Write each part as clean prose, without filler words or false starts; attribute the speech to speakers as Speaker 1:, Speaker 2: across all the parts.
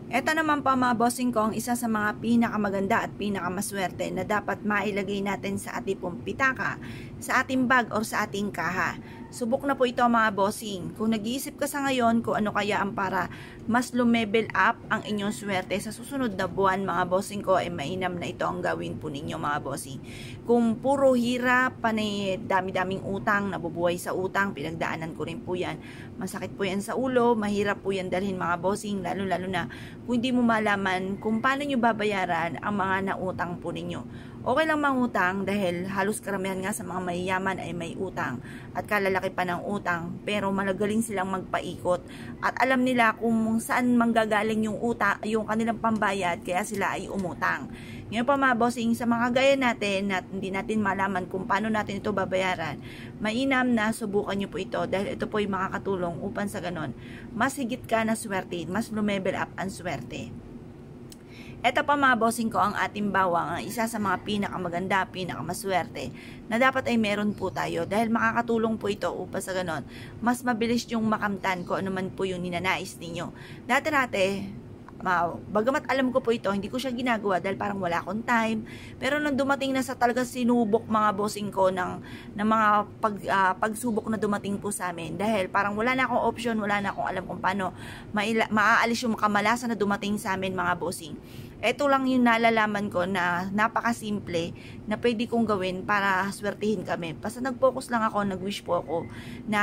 Speaker 1: Ito naman po mga bossing ko ang isa sa mga pinakamaganda at pinakamaswerte na dapat mailagay natin sa ating pong pitaka, sa ating bag or sa ating kaha. Subok na po ito mga bossing. Kung nag-iisip ka sa ngayon kung ano kaya ang para mas lumevel up ang inyong swerte sa susunod na buwan mga bossing ko, ay mainam na ito ang gawin po ninyo mga bossing. Kung puro hirap, panay dami-daming utang, nabubuhay sa utang, pinagdaanan ko rin po yan. Masakit po yan sa ulo, mahirap po yan dalhin mga bossing, lalo-lalo na kung hindi mo malaman kung paano nyo babayaran ang mga nautang po ninyo. Okay lang mangutang dahil halos karamihan nga sa mga mayayaman ay may utang at kalalaki pa ng utang, pero malagaling silang magpaikot at alam nila kung saan manggagaling yung utang, yung kanilang pambayad, kaya sila ay umutang. Ngayon pa mga bossing, sa mga gaya natin na hindi natin malaman kung paano natin ito babayaran, mainam na subukan nyo po ito dahil ito po ay makakatulong upang sa ganon mas higit ka na swerte, mas lumevel up ang swerte. Ito pa mga bossing ko ang ating bawang, ang isa sa mga pinakamaganda, pinakamaswerte na dapat ay meron po tayo dahil makakatulong po ito upang sa ganon mas mabilis yung makamtan ko ano man po yung ninanais ninyo. Dati-dati, bagamat alam ko po ito, hindi ko siya ginagawa dahil parang wala akong time. Pero nung dumating na sa talaga sinubok mga bossing ko ng mga pagsubok na dumating po sa amin, dahil parang wala na akong option, wala na akong alam kung paano maaalis yung kamalasan na dumating sa amin mga bossing. Ito lang yung nalalaman ko na napakasimple na pwede kong gawin para swertihin kami. Basta nag-focus lang ako, nag-wish po ako na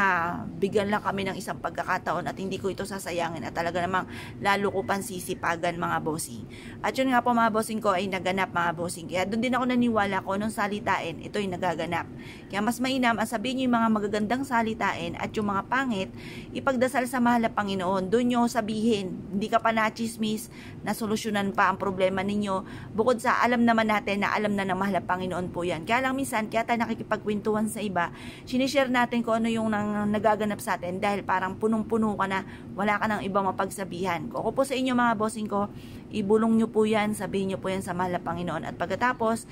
Speaker 1: bigyan lang kami ng isang pagkakataon at hindi ko ito sasayangin at talaga namang lalo ko pang sisipagan mga bossing. At yun nga po mga bossing ko ay naganap mga bossing. Kaya doon din ako naniwala ko nung salitain, ito ay nagaganap. Kaya mas mainam ang sabihin nyo yung mga magagandang salitain at yung mga pangit, ipagdasal sa mahal na Panginoon. Doon nyo sabihin, hindi ka pa na-chismis, na solusyonan pa ang problema ninyo. Bukod sa alam naman natin na alam na ng mahal na Panginoon po yan. Kaya lang minsan, kaya tayo nakikipagkwentuhan sa iba, sinishare natin kung ano yung nagaganap sa atin dahil parang punong-puno ka na, wala ka ng ibang mapagsabihan. Kung ako po sa inyo mga bossing ko, ibulong nyo po yan, sabihin nyo po yan sa mahal na Panginoon. At pagkatapos,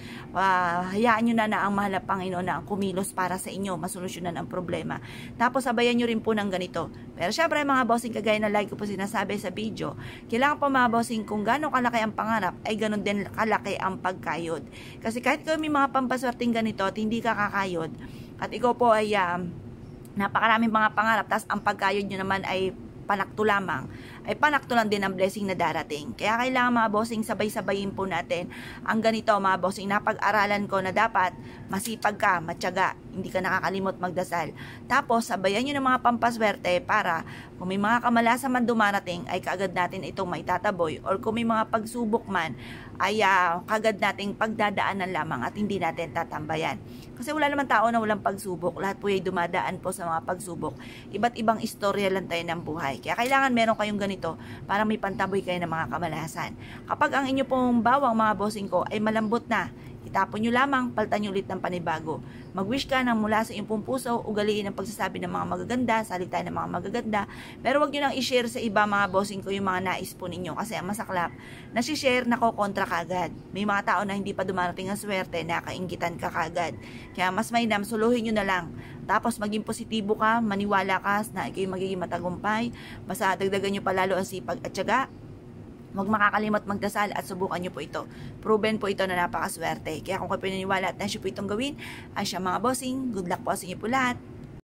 Speaker 1: hayaan nyo na ang mahal na Panginoon na ang kumilos para sa inyo, masolusyonan ang problema. Tapos sabayan nyo rin po ng ganito. Pero syempre mga bossing, kagaya na like ko po sinasabi sa video, kailangan po mga bossing kung gano'ng kalaki ang pangarap, ay gano'n din kalaki ang pagkayod. Kasi kahit kayo may mga pampaswerteng ganito at hindi ka kakayod, at ikaw po ay napakaraming mga pangarap, tas ang pagkayod nyo naman ay panakto lamang, ay panakto lang din ang blessing na darating. Kaya kailangan mga bossing sabay-sabayin po natin ang ganito mga bossing. Napag-aralan ko na dapat masipag ka, matyaga, hindi ka nakakalimot magdasal. Tapos sabayan nyo ng mga pampaswerte para kung may mga kamalasan man dumarating ay kaagad natin itong maitataboy, or kung may mga pagsubok man ay kaagad nating pagdadaanan lamang at hindi natin tatambayan. Kasi wala naman tao na walang pagsubok, lahat po ay dumadaan po sa mga pagsubok. Iba't ibang istorya lang tayo ng buhay. Kaya kailangan meron kayong ganito para may pantaboy kayo ng mga kamalasan. Kapag ang inyo pong bawang mga bossing ko ay malambot na, itapon nyo lamang, palitan nyo ulit ng panibago. Mag-wish ka ng mula sa iyong pong puso, ugaliin ang pagsasabi ng mga magaganda, salita ng mga magaganda, pero wag nyo nang i-share sa iba mga bossing ko yung mga nais po ninyo kasi ang masaklap, nasi-share na ko kontra kagad. May mga tao na hindi pa dumarating ang swerte, nakainggitan ka kagad. Kaya mas mainam, suluhin nyo na lang. Tapos maging positibo ka, maniwala ka na ikaw magiging matagumpay, basta dagdagan nyo palalo ang sipag at tiyaga. Huwag makakalimot magdasal at subukan nyo po ito. Proven po ito na napakaswerte. Kaya kung kayo pinaniwala at nasyo po itong gawin, ay siya mga bossing, good luck po sa inyo po lahat.